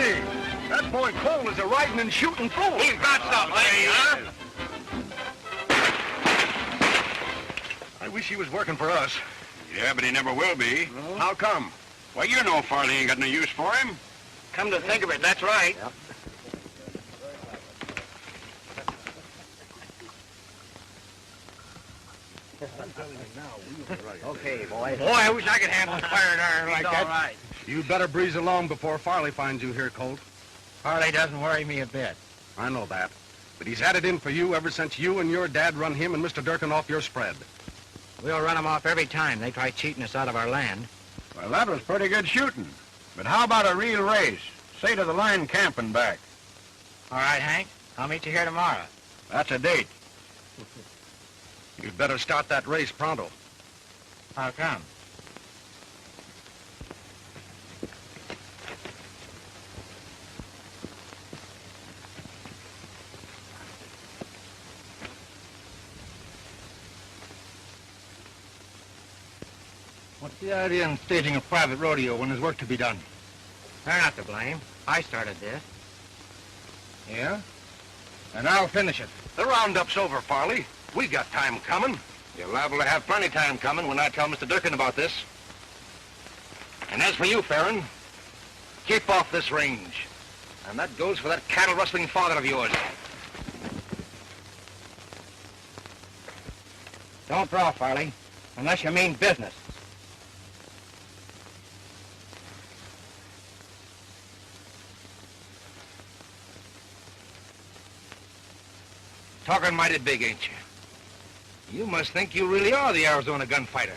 Hey, that boy Cole is a riding and shooting fool. He's got something, huh? I wish he was working for us. Yeah, but he never will be. How come? Well, you know Farley ain't got no use for him. Come to think of it, that's right. Yep. Okay, boy. Boy, I wish I could handle a fire and iron like that. All right. You'd better breeze along before Farley finds you here, Colt. Harley doesn't worry me a bit. I know that. But he's had it in for you ever since you and your dad run him and Mr. Durkin off your spread. We'll run them off every time they try cheating us out of our land. Well, that was pretty good shooting. But how about a real race? Say to the line camp and back. All right, Hank. I'll meet you here tomorrow. That's a date. You'd better start that race pronto. How come? What's the idea in staging a private rodeo when there's work to be done? They're not to blame. I started this. Yeah? And I'll finish it. The roundup's over, Farley. We got time coming. You're liable to have plenty time coming when I tell Mr. Durkin about this. And as for you, Farron, keep off this range. And that goes for that cattle-rustling father of yours. Don't draw, Farley, unless you mean business. Talking mighty big, ain't you? You must think you really are the Arizona gunfighter.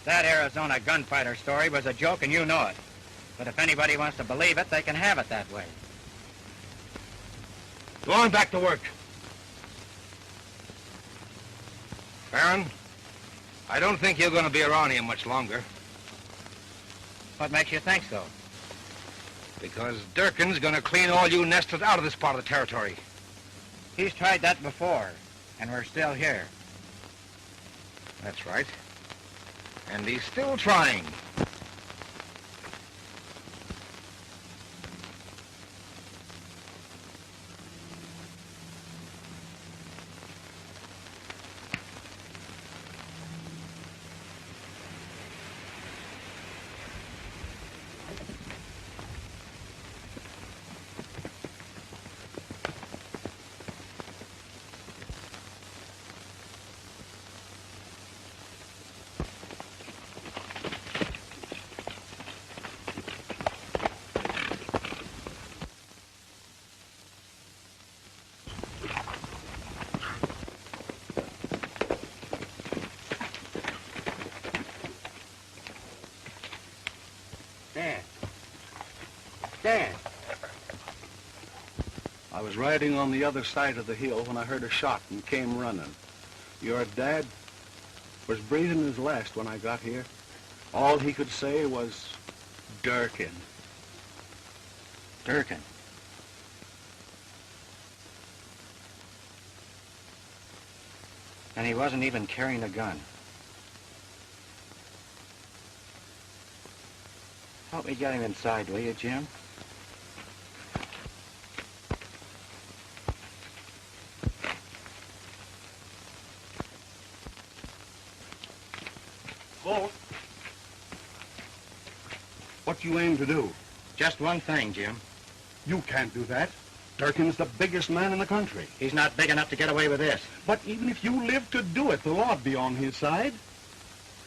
That Arizona gunfighter story was a joke, and you know it. But if anybody wants to believe it, they can have it that way. Go on back to work. Farron, I don't think you're going to be around here much longer. What makes you think so? Because Durkin's going to clean all you nesters out of this part of the territory. He's tried that before, and we're still here. That's right. And he's still trying. Dan. I was riding on the other side of the hill when I heard a shot and came running. Your dad was breathing his last when I got here. All he could say was, Durkin. Durkin. And he wasn't even carrying a gun. Help me get him inside, will you, Jim? Colt, what you aim to do? Just one thing, Jim. You can't do that. Durkin's the biggest man in the country. He's not big enough to get away with this. But even if you live to do it, the law'd be on his side.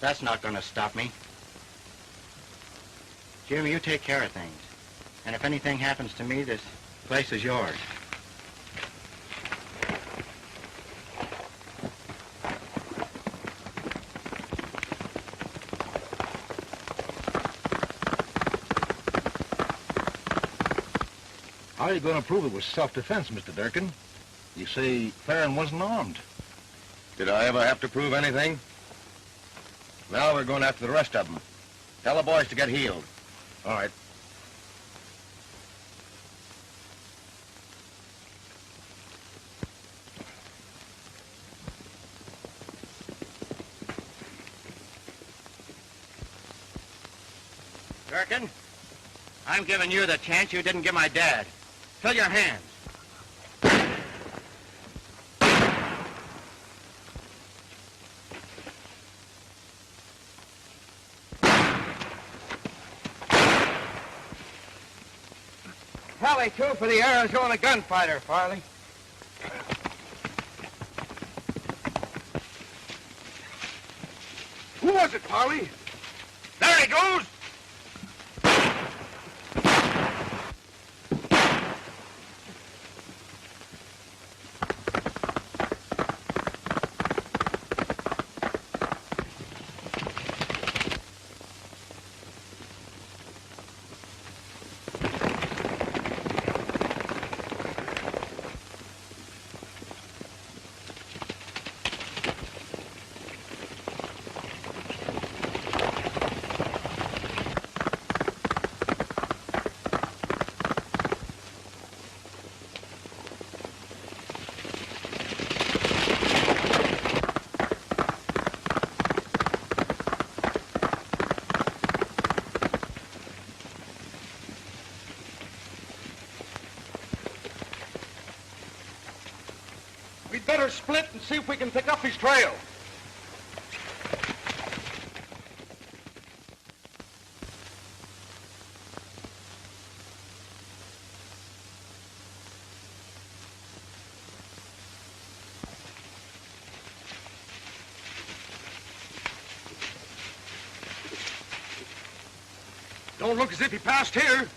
That's not going to stop me. Jim, you take care of things. And if anything happens to me, this place is yours. How are you going to prove it was self-defense, Mr. Durkin? You say Farron wasn't armed. Did I ever have to prove anything? Now we're going after the rest of them. Tell the boys to get healed. All right. Durkin, I'm giving you the chance you didn't give my dad. Fill your hands. Tally, two for the Arizona Gunfighter, Farley. Who was it, Parley? There he goes! We'd better split and see if we can pick up his trail. Don't look as if he passed here.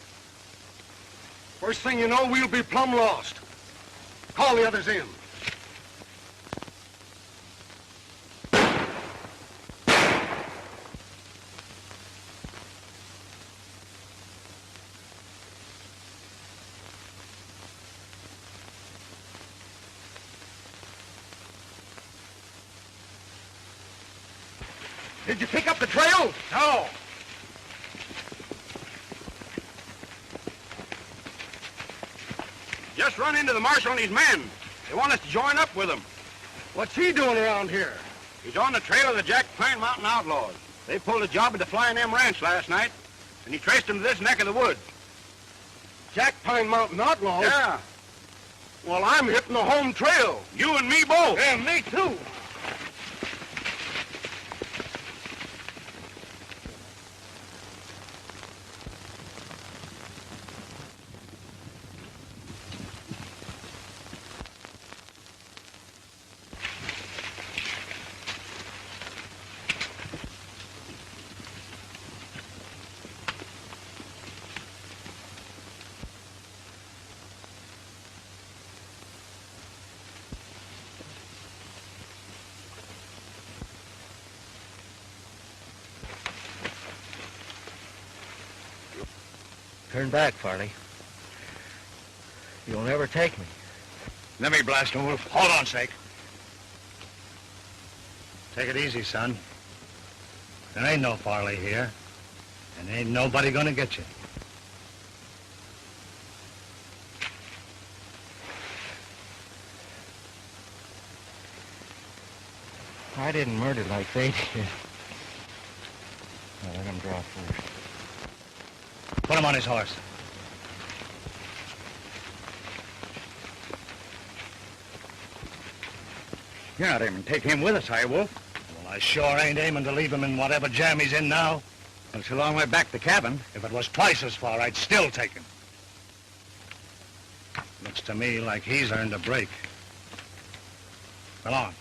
First thing you know, we'll be plumb lost. Call the others in. Did you pick up the trail? No. Just run into the marshal and his men. They want us to join up with them. What's he doing around here? He's on the trail of the Jack Pine Mountain outlaws. They pulled a job at the Flying M Ranch last night, and he traced them to this neck of the woods. Jack Pine Mountain Outlaws? Yeah, Well, I'm hitting the home trail. you and me both. Yeah, me too. Turn back, Farley. You'll never take me. Let me blast him, Wolf. Hold on, sake. Take it easy, son. There ain't no Farley here, and ain't nobody gonna get you. I didn't murder like they did. Now, let him draw first. Put him on his horse. You're not aiming to take him with us, are you, Wolf? Well, I sure ain't aiming to leave him in whatever jam he's in now. Well, it's a long way back to the cabin. If it was twice as far, I'd still take him. Looks to me like he's earned a break. Come on.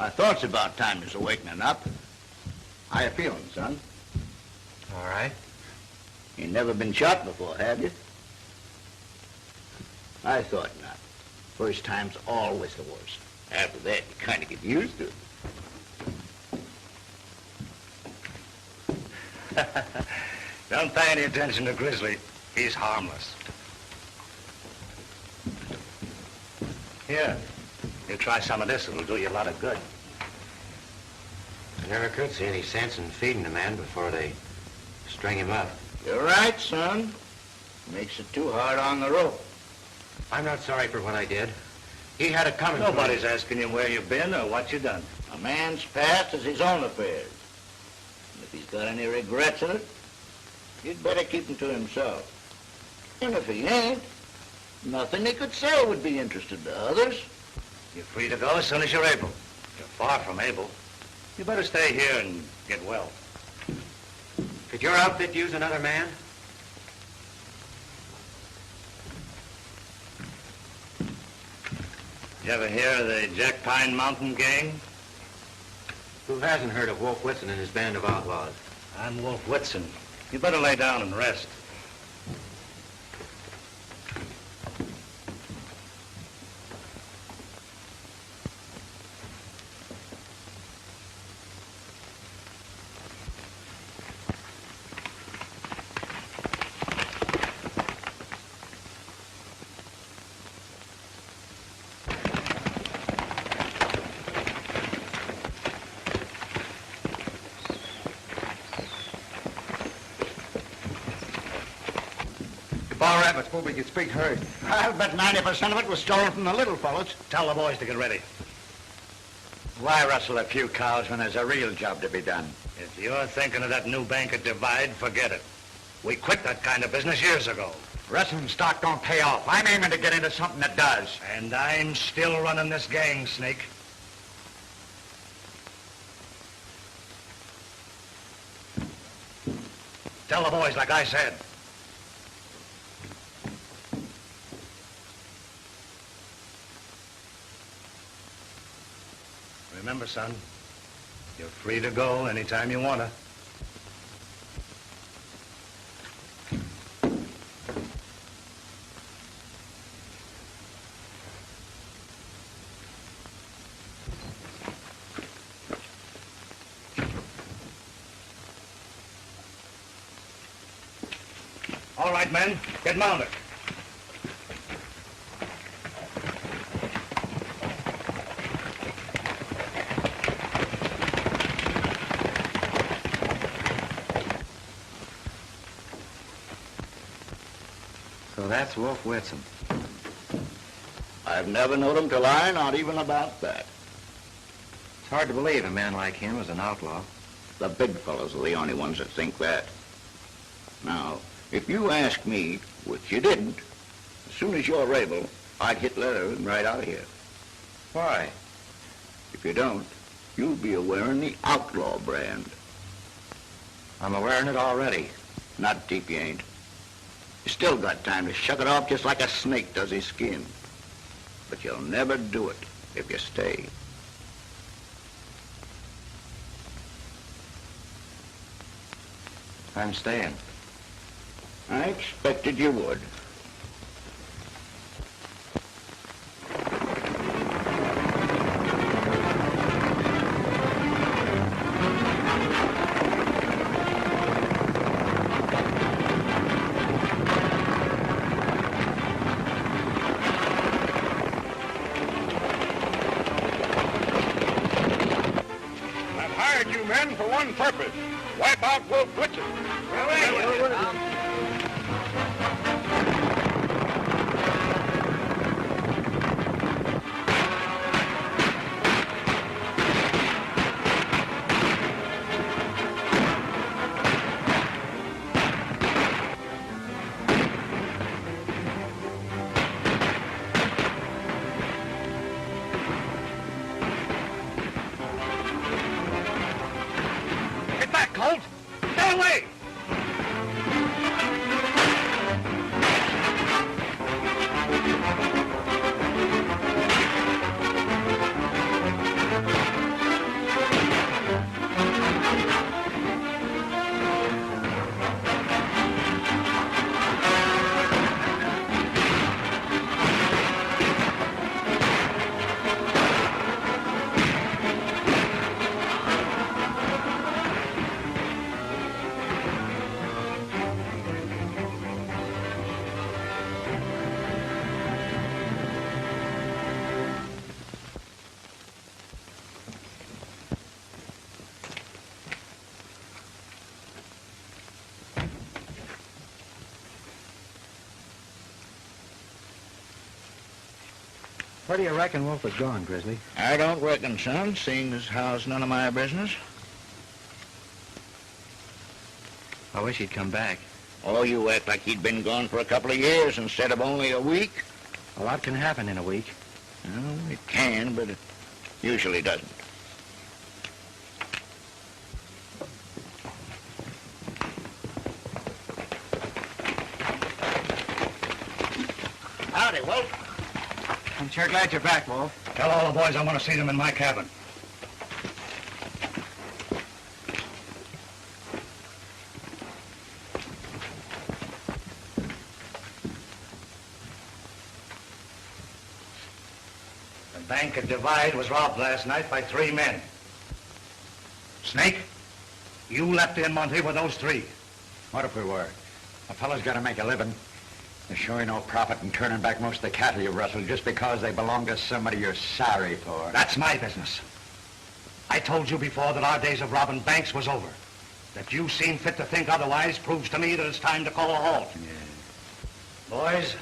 I thought it's about time you's awakening up. How you feeling, son? All right. You never been shot before, have you? I thought not. First time's always the worst. After that, you kind of get used to it. Don't pay any attention to Grizzly. He's harmless. Here, you try some of this. It'll do you a lot of good. I never could see any sense in feeding a man before they string him up. You're right, son. Makes it too hard on the rope. I'm not sorry for what I did. He had it coming. Nobody's asking you where you've been or what you done. A man's past is his own affairs. And if he's got any regrets in it, you'd better keep them to himself. And if he ain't, nothing he could say would be interesting to others. You're free to go as soon as you're able. You're far from able. You better stay here and get well. Could your outfit use another man? You ever hear of the Jack Pine Mountain Gang? Who hasn't heard of Wolf Whitson and his band of outlaws? I'm Wolf Whitson. You better lay down and rest. Bar rabbits, but we can speak herd. I'll bet 90% of it was stolen from the little fellas. Tell the boys to get ready. Why rustle a few cows when there's a real job to be done? If you're thinking of that new bank at Divide, forget it. We quit that kind of business years ago. Wrestling stock don't pay off. I'm aiming to get into something that does. And I'm still running this gang, Snake. Tell the boys like I said. Remember, son, you're free to go anytime you want to. All right, men, get mounted. So that's Wolf Whitson. I've never known him to lie, not even about that. It's hard to believe a man like him was an outlaw. The big fellows are the only ones that think that. Now, if you ask me, which you didn't, as soon as you're able, I'd hit leather and ride out of here. Why? If you don't, you'll be wearing the outlaw brand. I'm wearing it already. Not deep, you ain't. You still got time to shuck it off just like a snake does his skin. But you'll never do it if you stay. I'm staying. I expected you would. I've hired you men for one purpose. Wipe out Wolf Whitson. Get back, Colt! Get away! Where do you reckon Wolf is gone, Grizzly? I don't reckon, son, seeing as how it's none of my business. I wish he'd come back. Oh, you act like he'd been gone for a couple of years instead of only a week. A lot can happen in a week. Well, it can, but it usually doesn't. Howdy, Wolf. I'm sure glad you're back, Wolf. Tell all the boys I want to see them in my cabin. The bank at Divide was robbed last night by 3 men. Snake, you left in Monty with those 3. What if we were? A fellow's got to make a living. There's sure no profit in turning back most of the cattle you rustled just because they belong to somebody you're sorry for. That's my business. I told you before that our days of robbing banks was over. That you seem fit to think otherwise proves to me that it's time to call a halt. Boys,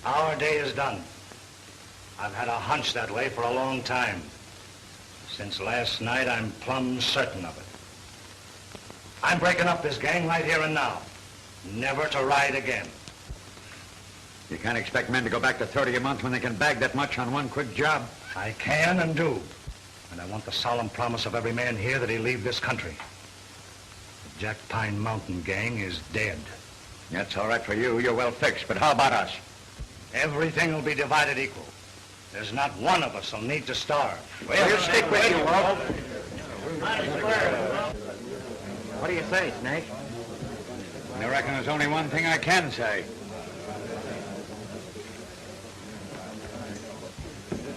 our day is done. I've had a hunch that way for a long time. Since last night, I'm plumb certain of it. I'm breaking up this gang right here and now. Never to ride again. You can't expect men to go back to 30 a month when they can bag that much on one quick job. I can and do. And I want the solemn promise of every man here that he leave this country. The Jack Pine Mountain gang is dead. That's all right for you. You're well fixed. But how about us? Everything will be divided equal. There's not one of us will need to starve. We'll stick with you, Wolf. What do you say, Snake? I reckon there's only one thing I can say.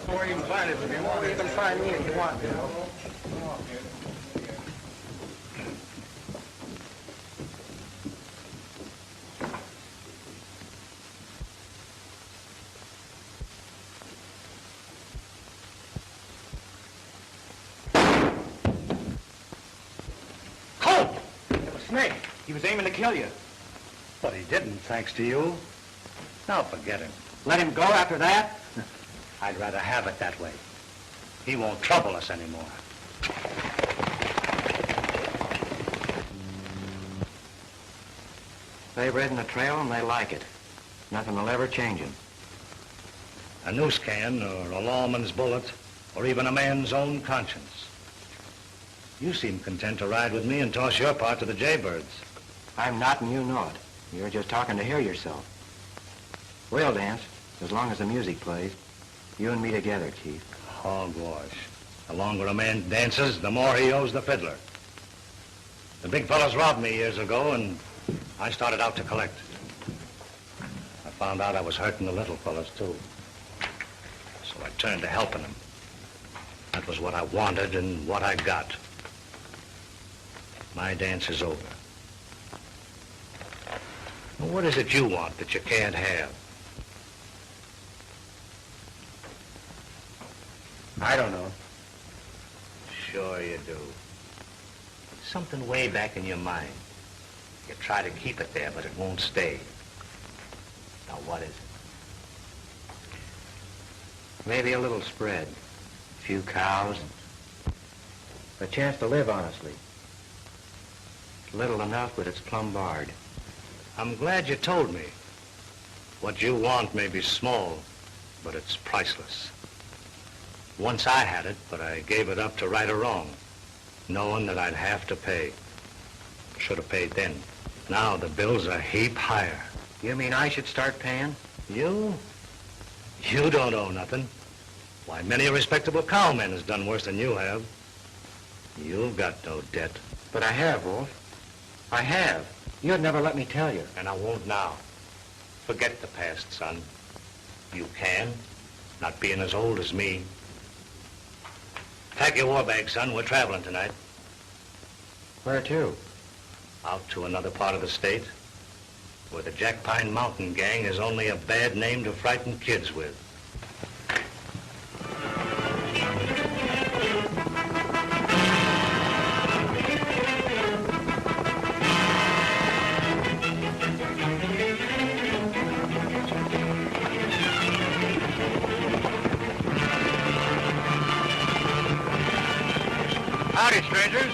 Or even find it if you want. Even find me if you want to. Colt! It was Snake. He was aiming to kill you. But he didn't, thanks to you. Now forget him. Let him go after that? I'd rather have it that way. He won't trouble us anymore. They've ridden the trail and they like it. Nothing will ever change them. A noose can, or a lawman's bullet, or even a man's own conscience. You seem content to ride with me and toss your part to the jaybirds. I'm not and you know it. You're just talking to hear yourself. We'll dance, as long as the music plays. You and me together, Chief. Hogwash. The longer a man dances, the more he owes the fiddler. The big fellas robbed me years ago, and I started out to collect. I found out I was hurting the little fellas, too. So I turned to helping them. That was what I wanted and what I got. My dance is over. Well, what is it you want that you can't have? I don't know. Sure you do. Something way back in your mind. You try to keep it there, but it won't stay. Now, what is it? Maybe a little spread. A few cows. A chance to live honestly. Little enough, but it's plumb barred. I'm glad you told me. What you want may be small, but it's priceless. Once I had it, but I gave it up to right or wrong, knowing that I'd have to pay. Should have paid then. Now the bills are a heap higher. You mean I should start paying? You? You don't owe nothing. Why, many a respectable cowman has done worse than you have. You've got no debt. But I have, Wolf. I have. You'd never let me tell you. And I won't now. Forget the past, son. You can, not being as old as me. Pack your war bag, son. We're traveling tonight. Where to? Out to another part of the state, where the Jack Pine Mountain gang is only a bad name to frighten kids with. Howdy, strangers.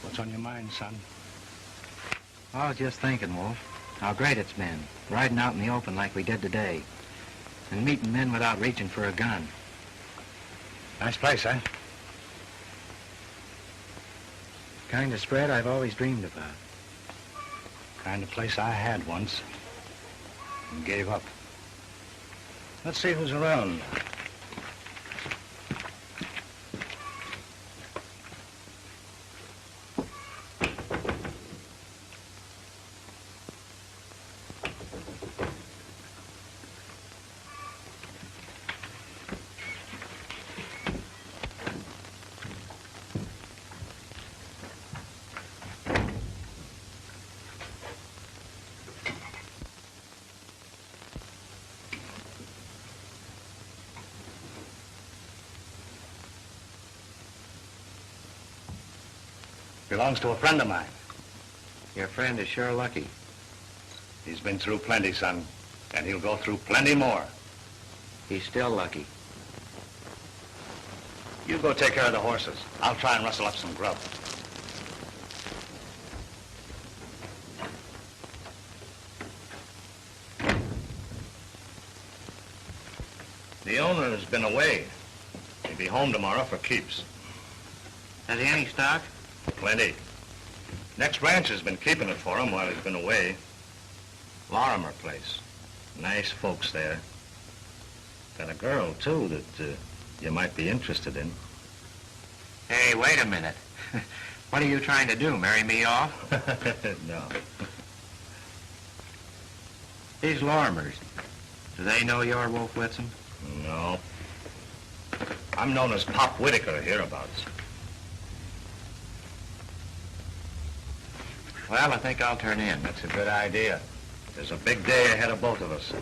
What's on your mind, son? I was just thinking, Wolf, how great it's been, riding out in the open like we did today, and meeting men without reaching for a gun. Nice place, eh? Kind of spread I've always dreamed about. Kind of place I had once and gave up. Let's see who's around. Belongs to a friend of mine. Your friend is sure lucky. He's been through plenty, son, and he'll go through plenty more. He's still lucky. You go take care of the horses. I'll try and rustle up some grub. The owner has been away. He'll be home tomorrow for keeps. Has he any stock? Plenty. Next ranch has been keeping it for him while he's been away. Lorimer place. Nice folks there. Got a girl, too, that you might be interested in. Hey, wait a minute. What are you trying to do, marry me off? No. These Lorimers, do they know you're Wolf Whitson? No. I'm known as Pop Whitaker hereabouts. Well, I think I'll turn in. That's a good idea. There's a big day ahead of both of us.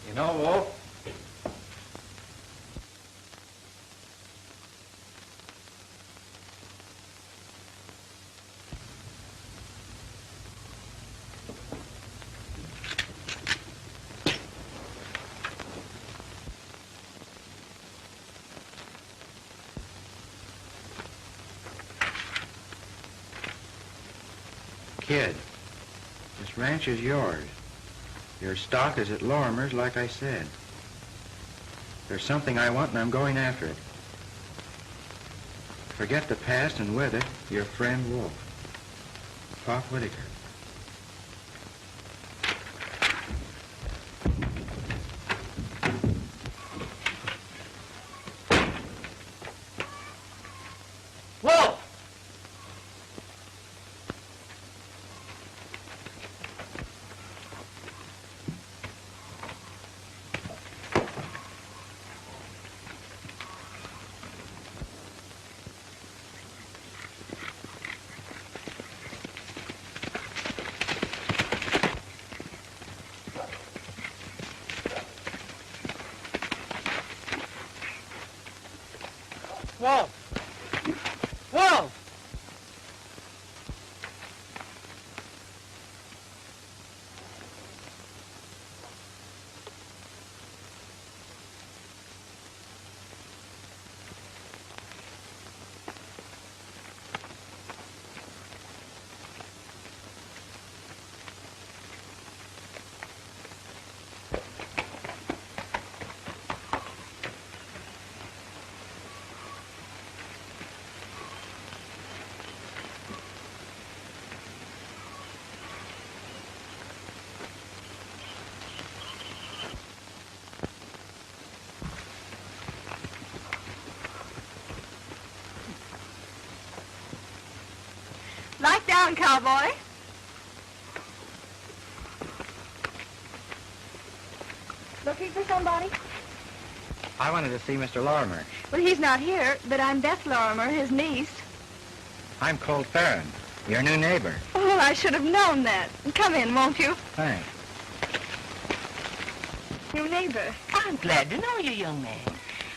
You know, Wolf, kid, this ranch is yours. Your stock is at Lorimer's, like I said. There's something I want, and I'm going after it. Forget the past, and with it, your friend Wolf. Pop Whitaker. Wolf! Wolf! Wolf! Lie down, cowboy. Looking for somebody? I wanted to see Mr. Lorimer. Well, he's not here, but I'm Beth Lorimer, his niece. I'm Colt Farron, your new neighbor. Oh, I should have known that. Come in, won't you? Thanks. New neighbor. I'm glad to know you, young man.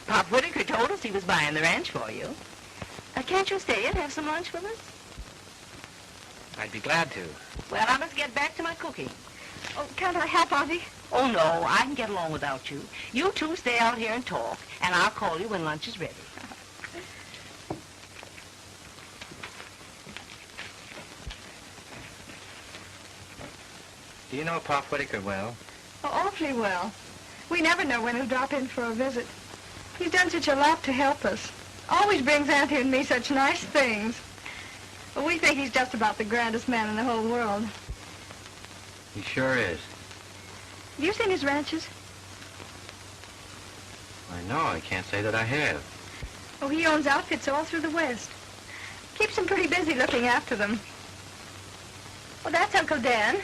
Pop Whitaker told us he was buying the ranch for you. Can't you stay and have some lunch with us? I'd be glad to. Well, I must get back to my cooking. Oh, can't I help, Auntie? Oh, no, I can get along without you. You two stay out here and talk, and I'll call you when lunch is ready. Do you know Pop Whitaker well? Oh, awfully well. We never know when he'll drop in for a visit. He's done such a lot to help us. Always brings Auntie and me such nice things. Well, we think he's just about the grandest man in the whole world. He sure is. Have you seen his ranches? I know. I can't say that I have. Oh, he owns outfits all through the West. Keeps them pretty busy looking after them. Well, that's Uncle Dan.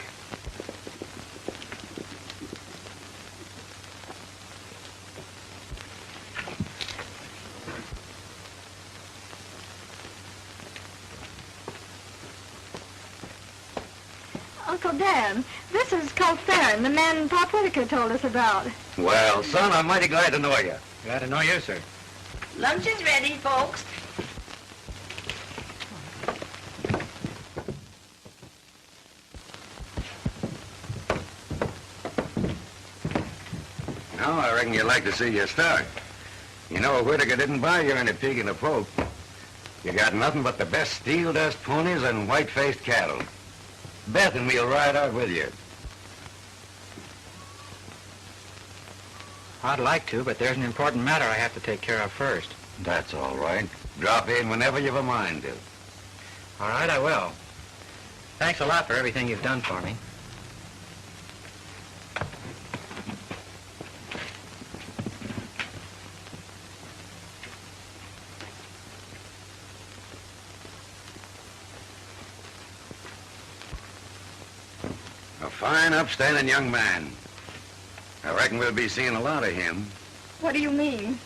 Uncle Dan, this is Colt Farron, the man Pop Whitaker told us about. Well, son, I'm mighty glad to know you. Glad to know you, sir. Lunch is ready, folks. Now, I reckon you'd like to see your stock. You know, Whitaker didn't buy you any pig in a poke. You got nothing but the best steel dust ponies and white-faced cattle. Beth and me'll ride out with you. I'd like to, but there's an important matter I have to take care of first. That's all right. Drop in whenever you've a mind to. All right, I will. Thanks a lot for everything you've done for me. A fine, upstanding young man. I reckon we'll be seeing a lot of him. What do you mean?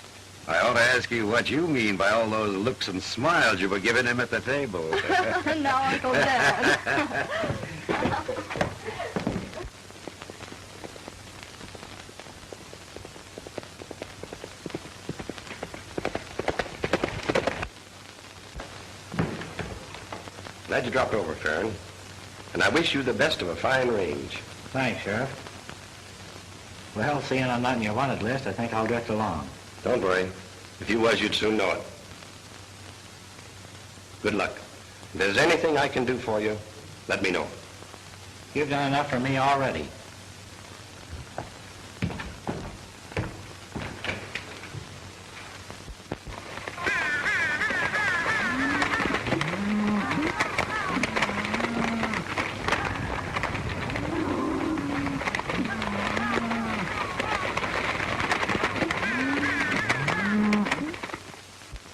I ought to ask you what you mean by all those looks and smiles you were giving him at the table. No, Uncle Dan. Glad you dropped over, Farron. And I wish you the best of a fine range. Thanks, Sheriff. Well, seeing I'm not in your wanted list, I think I'll drift along. Don't worry. If you was, you'd soon know it. Good luck. If there's anything I can do for you, let me know. You've done enough for me already.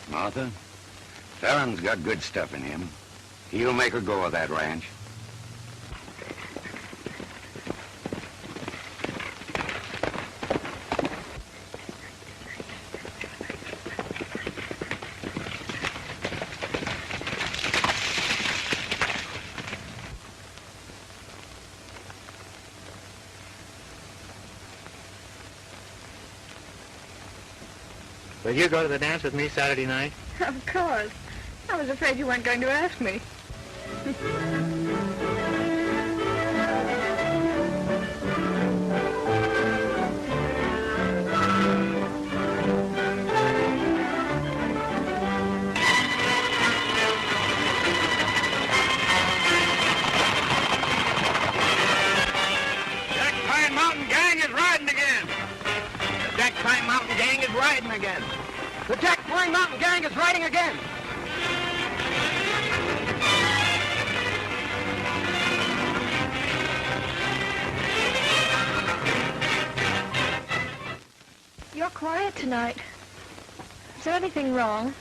Martha, Farron's got good stuff in him. He'll make her go of that ranch. Will you go to the dance with me Saturday night? Of course. I was afraid you weren't going to ask me. Jack Pine Mountain Gang is riding again. The Jack Pine Mountain Gang is riding again. The Jack Pine Mountain Gang is riding again. You're quiet tonight. Is there anything wrong?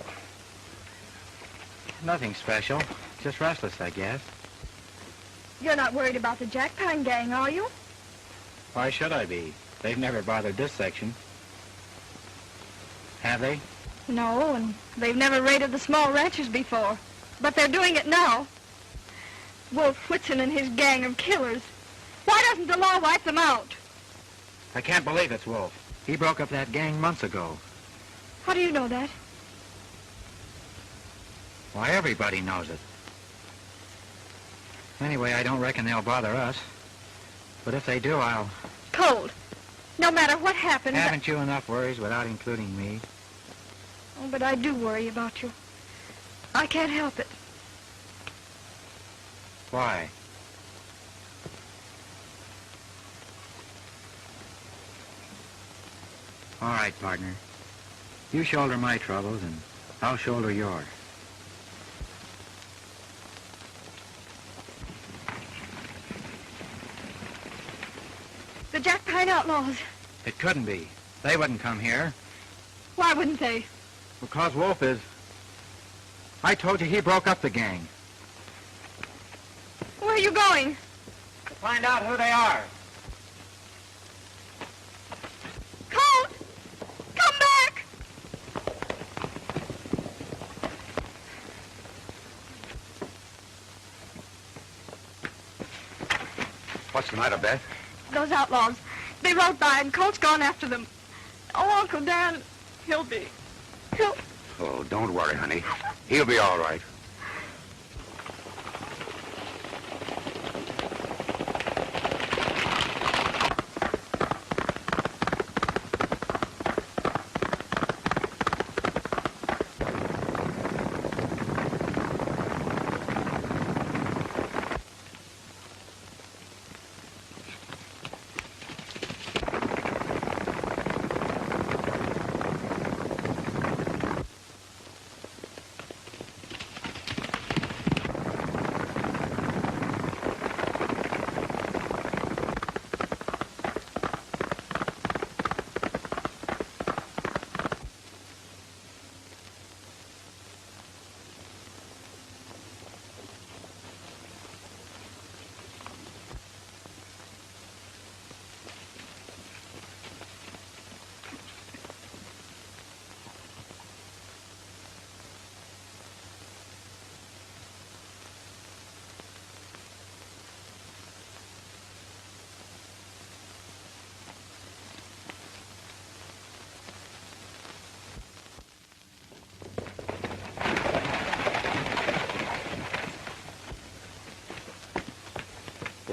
Nothing special. Just restless, I guess. You're not worried about the Jack Pine Gang, are you? Why should I be? They've never bothered this section. Have they? No, and they've never raided the small ranches before. But they're doing it now. Wolf Whitson and his gang of killers. Why doesn't the law wipe them out? I can't believe it's Wolf. He broke up that gang months ago. How do you know that? Why, everybody knows it. Anyway, I don't reckon they'll bother us. But if they do, I'll... Cold. No matter what happens... Haven't you enough worries without including me? Oh, but I do worry about you. I can't help it. Why? All right, partner. You shoulder my troubles, and I'll shoulder yours. The Jack Pine outlaws. It couldn't be. They wouldn't come here. Why wouldn't they? Because Wolf is... I told you he broke up the gang. Where are you going? To find out who they are. Colt! Come back! What's the matter, Beth? Those outlaws. They rode by and Colt's gone after them. Oh, Uncle Dan, he'll... Oh, don't worry, honey. He'll be all right.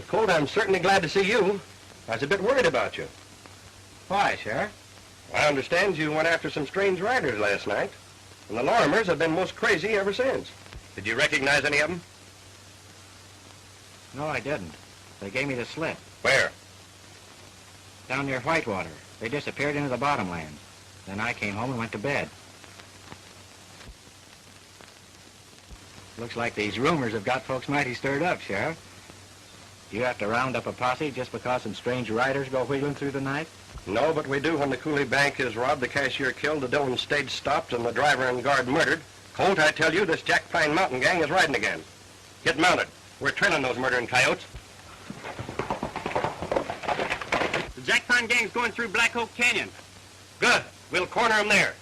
Colt, I'm certainly glad to see you. I was a bit worried about you. Why, Sheriff? I understand you went after some strange riders last night, and the Lorimers have been most crazy ever since. Did you recognize any of them? No, I didn't. They gave me the slip. Where? Down near Whitewater. They disappeared into the bottomland. Then I came home and went to bed. Looks like these rumors have got folks mighty stirred up, Sheriff. Do you have to round up a posse just because some strange riders go wheeling through the night? No, but we do when the Cooley Bank is robbed, the cashier killed, the Dillon stage stopped, and the driver and guard murdered. Colt, I tell you, this Jack Pine Mountain gang is riding again. Get mounted. We're trailing those murdering coyotes. The Jack Pine gang's going through Black Oak Canyon. Good. We'll corner them there.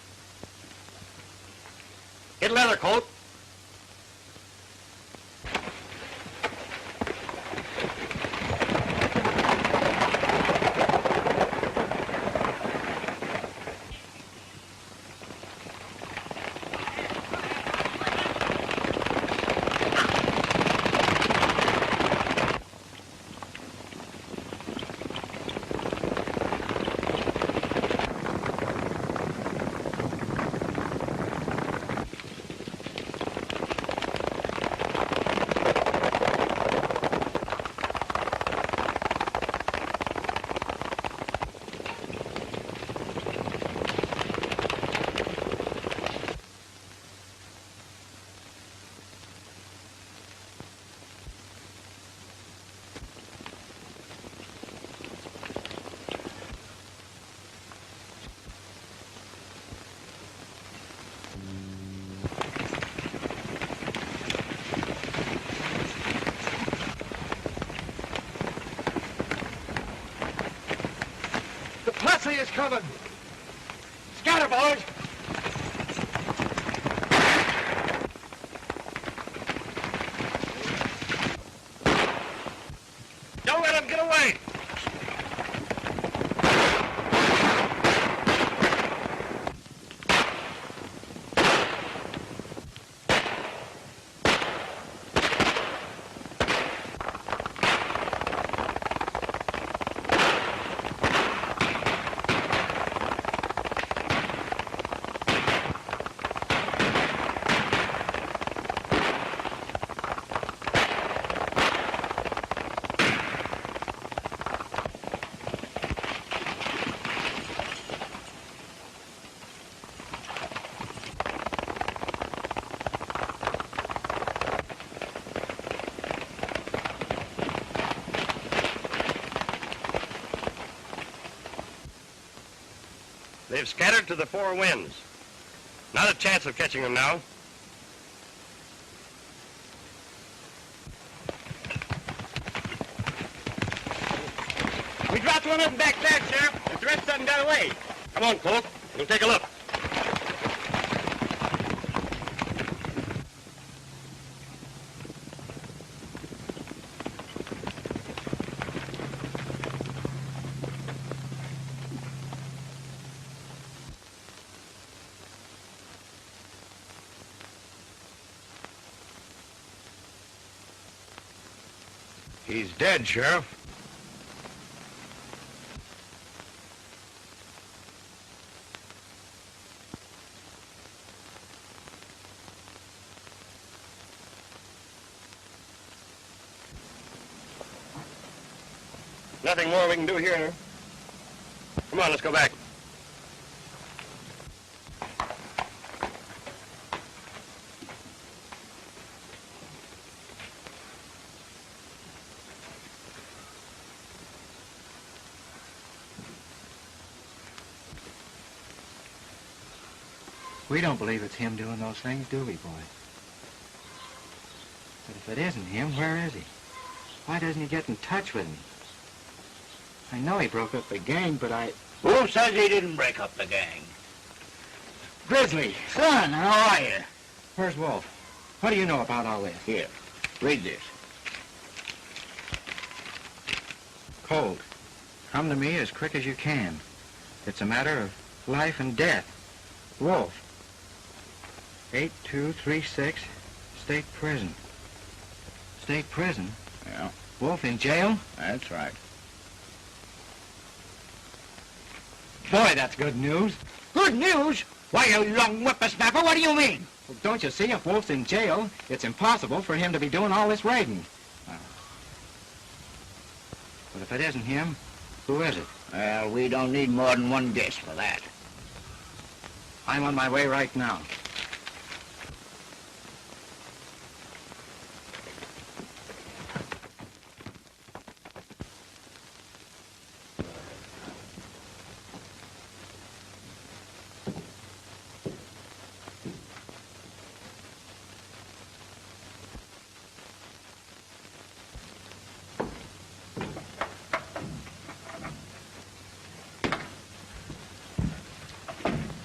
Get leather, Colt. is coming. Scatter, boys. Don't let him get away. They've scattered to the four winds. Not a chance of catching them now. We dropped one of them back there, Sheriff. The rest of them got away. Come on, Colt. We'll take a look. He's dead, Sheriff. Nothing more we can do here. Come on, let's go back. We don't believe it's him doing those things, do we, boy? But if it isn't him, where is he? Why doesn't he get in touch with me? I know he broke up the gang, but Who says he didn't break up the gang? Grizzly! Son, how are you? Where's Wolf? What do you know about all this? Here, read this. Cold. Come to me as quick as you can. It's a matter of life and death. Wolf. 8236, State Prison. State Prison? Yeah, Wolf in jail? that's right. Boy, that's good news. Good news? Why, you young whippersnapper, what do you mean? Well, don't you see, if Wolf's in jail, it's impossible for him to be doing all this raiding. But if it isn't him, who is it? Well, we don't need more than one guess for that. I'm on my way right now.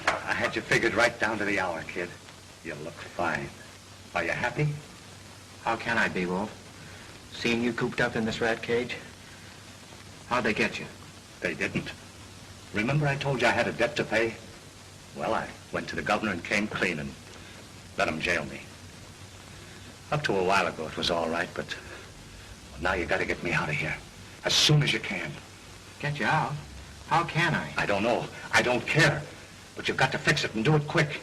I had you figured right down to the hour, kid. You look fine. Are you happy? How can I be, Wolf? Seeing you cooped up in this rat cage? How'd they get you? They didn't. Remember I told you I had a debt to pay? Well, I went to the governor and came clean and let him jail me. Up to a while ago, it was all right, but now you got to get me out of here as soon as you can. Get you out? How can I? I don't know. I don't care. But you've got to fix it and do it quick.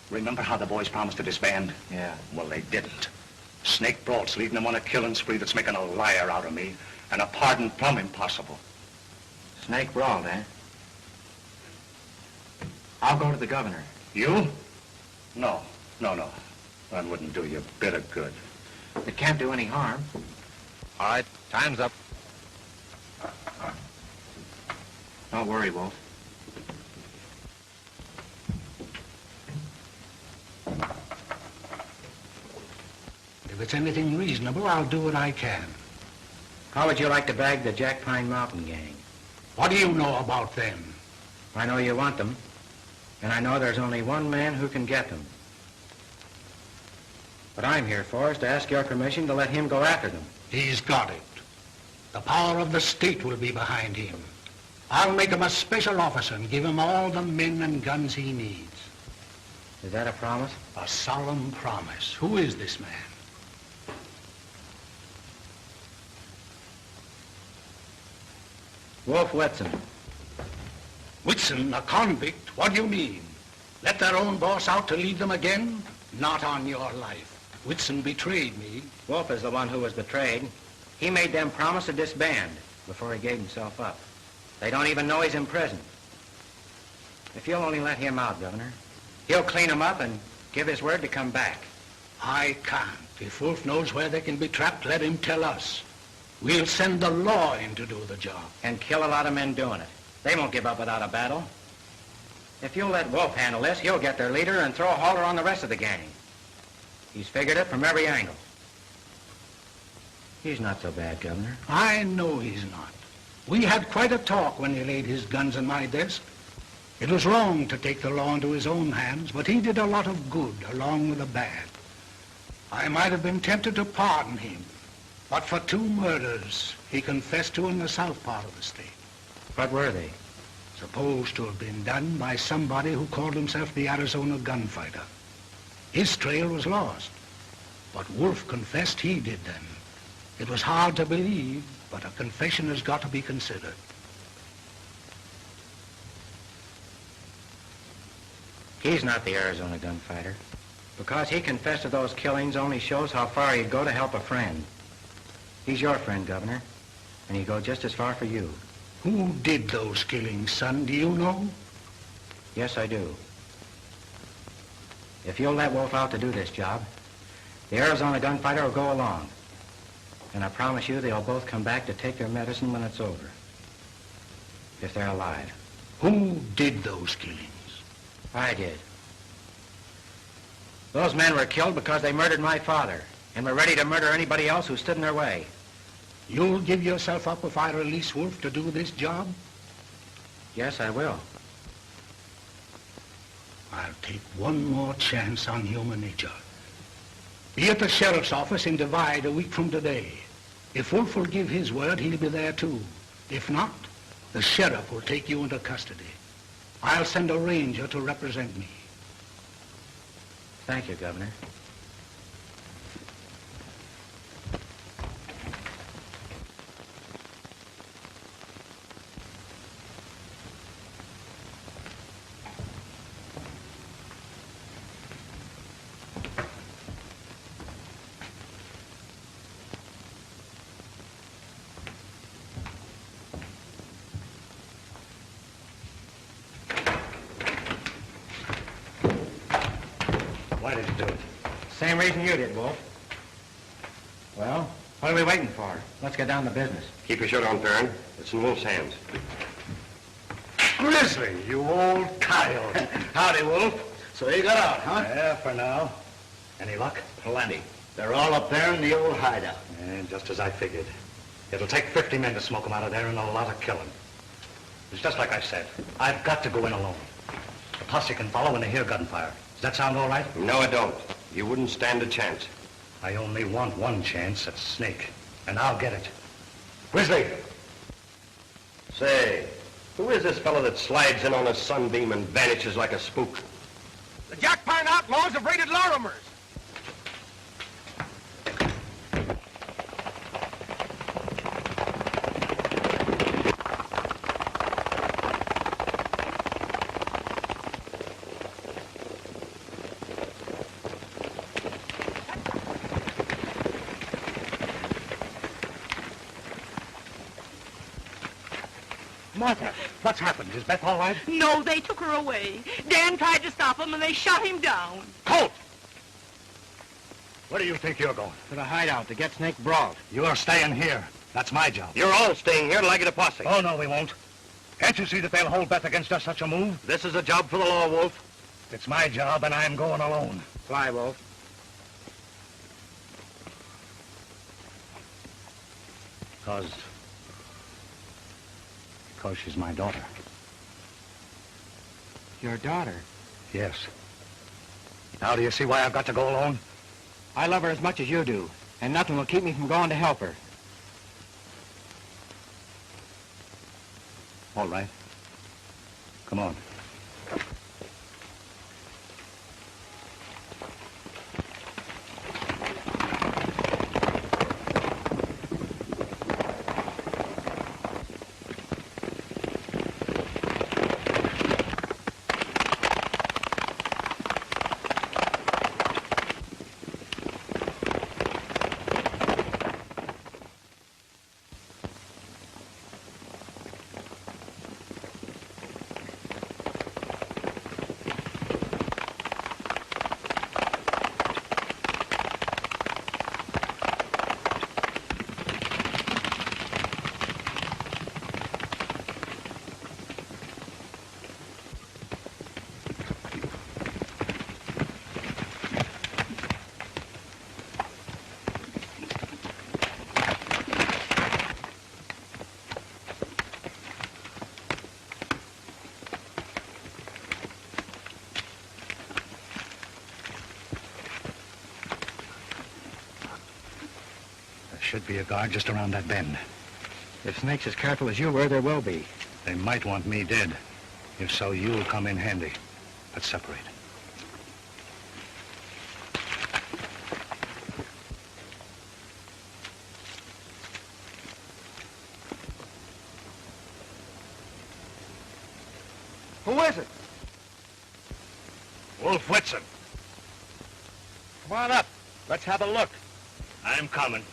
Remember how the boys promised to disband? Yeah. Well, they didn't. Snake Broad's leading them on a killing spree that's making a liar out of me, and a pardon plumb impossible. Snake brawled, eh? I'll go to the governor. You? No. That wouldn't do you a bit of good. It can't do any harm. All right, time's up. Don't worry, Wolf. If it's anything reasonable, I'll do what I can. How would you like to bag the Jack Pine Mountain gang? What do you know about them? I know you want them, and I know there's only one man who can get them. What I'm here for is to ask your permission to let him go after them. He's got it. The power of the state will be behind him. I'll make him a special officer and give him all the men and guns he needs. Is that a promise? A solemn promise. Who is this man? Wolf Whitson. Whitson, a convict? What do you mean? Let their own boss out to lead them again? Not on your life. Whitson betrayed me. Wolf is the one who was betrayed. He made them promise to disband before he gave himself up. They don't even know he's in prison. If you'll only let him out, Governor, he'll clean them up and give his word to come back. I can't. If Wolf knows where they can be trapped, let him tell us. We'll send the law in to do the job. And kill a lot of men doing it. They won't give up without a battle. If you'll let Wolf handle this, he'll get their leader and throw a halter on the rest of the gang. He's figured it from every angle. He's not so bad, Governor. I know he's not. We had quite a talk when he laid his guns on my desk. It was wrong to take the law into his own hands, but he did a lot of good along with the bad. I might have been tempted to pardon him, but for 2 murders he confessed to in the south part of the state. What were they? Supposed to have been done by somebody who called himself the Arizona Gunfighter. His trail was lost, but Wolf confessed he did them. It was hard to believe, but a confession has got to be considered. He's not the Arizona Gunfighter. Because he confessed to those killings only shows how far he'd go to help a friend. He's your friend, Governor, and he'd go just as far for you. Who did those killings, son? Do you know? Yes, I do. If you'll let Wolf out to do this job, the Arizona Gunfighter will go along. And I promise you they'll both come back to take their medicine when it's over. If they're alive. Who did those killings? I did. Those men were killed because they murdered my father and were ready to murder anybody else who stood in their way. You'll give yourself up if I release Wolf to do this job? Yes, I will. I'll take one more chance on human nature. Be at the sheriff's office in Divide a week from today. If Wolf will give his word, he'll be there too. If not, the sheriff will take you into custody. I'll send a ranger to represent me. Thank you, Governor. Why did you do it? Same reason you did, Wolf. Well, what are we waiting for? Let's get down to business. Keep your shirt on, Farron. It's in Wolf's hands. Grizzly, you old coyote. Howdy, Wolf. So you got out, huh? Yeah, for now. Any luck? Plenty. They're all up there in the old hideout. And just as I figured. It'll take 50 men to smoke them out of there and a lot of killing. It's just like I said. I've got to go in alone. The posse can follow when they hear gunfire. Does that sound all right? No, I don't. You wouldn't stand a chance. I only want one chance at Snake, and I'll get it. Grizzly! Say, who is this fellow that slides in on a sunbeam and vanishes like a spook? The Jack Pine outlaws have raided Lorimer's. Martha, what's happened? Is Beth all right? No, they took her away. Dan tried to stop him, and they shot him down. Colt! Where do you think you're going? To the hideout to get Snake brought. You're staying here. That's my job. You're all staying here till I get a posse. Oh, no, we won't. Can't you see that they'll hold Beth against us such a move? This is a job for the law, Wolf. It's my job, and I'm going alone. Fly, Wolf. Because she's my daughter. Your daughter? Yes. Now do you see why I've got to go alone? I love her as much as you do, and nothing will keep me from going to help her. All right. Come on. Should be a guard just around that bend. If Snake's as careful as you were, there will be. They might want me dead. If so, you'll come in handy. Let's separate. Who is it? Wolf Whitson. Come on up. Let's have a look. I'm coming.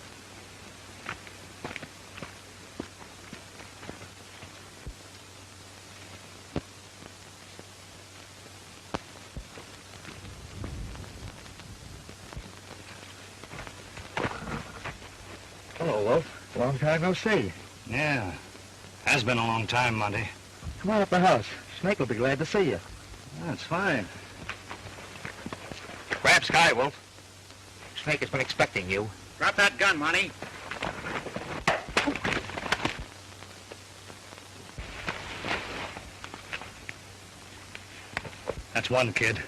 Hello, Wolf. Long time no see. Yeah. Has been a long time, Monty. Come on up the house. Snake will be glad to see you. That's fine. Grab Sky, Wolf. Snake has been expecting you. Drop that gun, Monty. That's one, kid.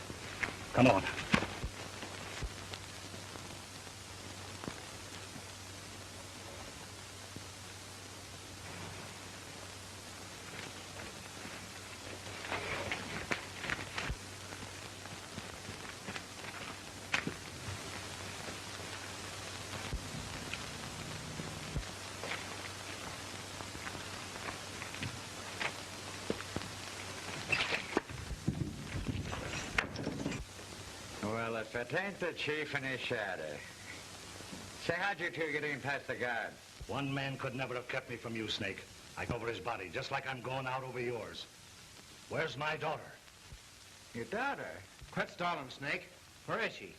Come on. Well, if it ain't the chief and his shadow. Say, how'd you two get in past the guard? One man could never have kept me from you, Snake. I go over his body, just like I'm going out over yours. Where's my daughter? Your daughter? Quit stalling, Snake. Where is she?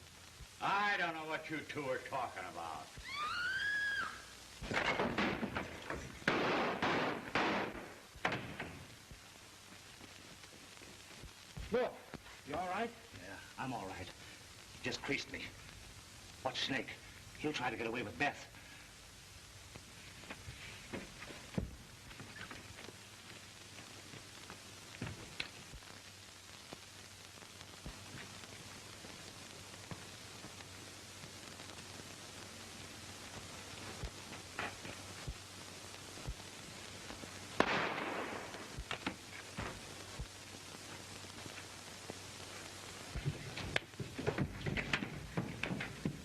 I don't know what you two are talking about. Look, you all right? Yeah, I'm all right. He just creased me. Watch Snake. He'll try to get away with Beth.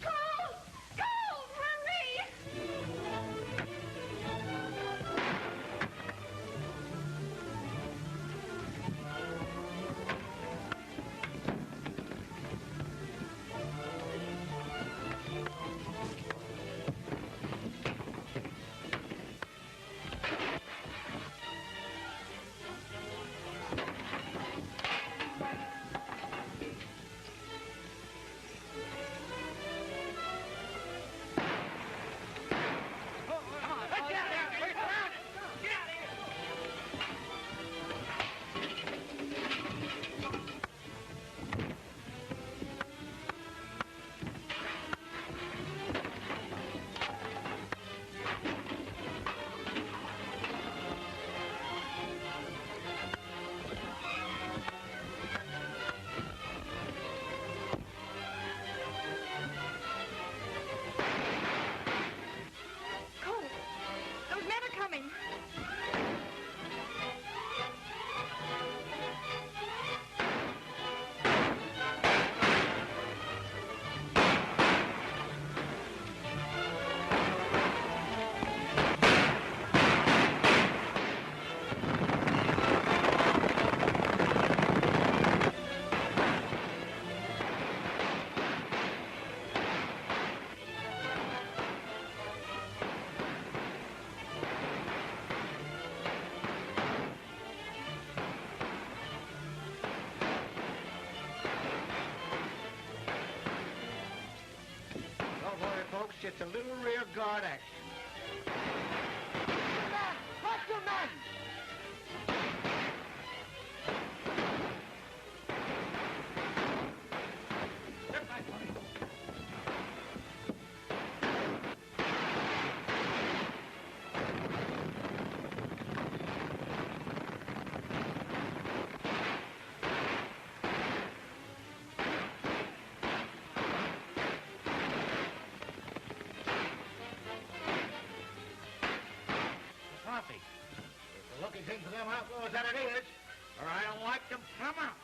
Hurry! just a little rear guard action. Watch your men! Coffee. It's a lucky thing for them outlaws that it is, or I don't like them come out.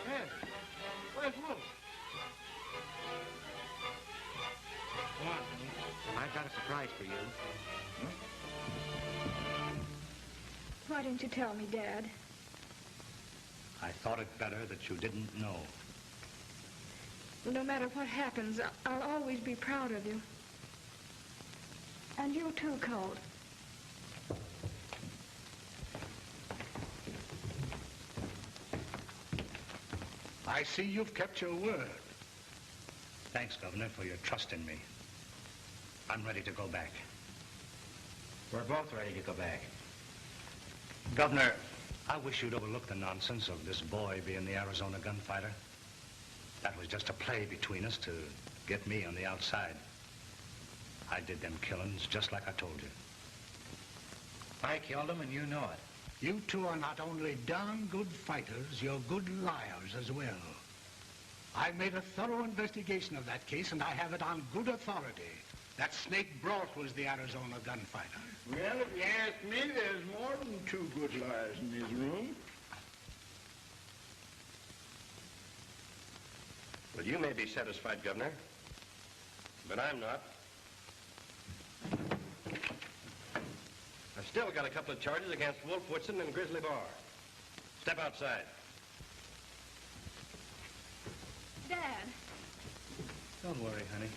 Hey, where's Wolf? Come on, honey. I've got a surprise for you. Why didn't you tell me, Dad? I thought it better that you didn't know. No matter what happens, I'll always be proud of you. And you too, Colt. I see you've kept your word. Thanks, Governor, for your trust in me. I'm ready to go back. We're both ready to go back. Governor, I wish you'd overlook the nonsense of this boy being the Arizona gunfighter. That was just a play between us to get me on the outside. I did them killings just like I told you. I killed him and you know it. You two are not only darn good fighters, you're good liars as well. I made a thorough investigation of that case, and I have it on good authority. That Snake Brock was the Arizona gunfighter. Well, if you ask me, there's more than two good liars in this room. Well, you may be satisfied, Governor, but I'm not. I've still got a couple of charges against Wolf Woodson and Grizzly Bar. Step outside. Dad. Don't worry, honey.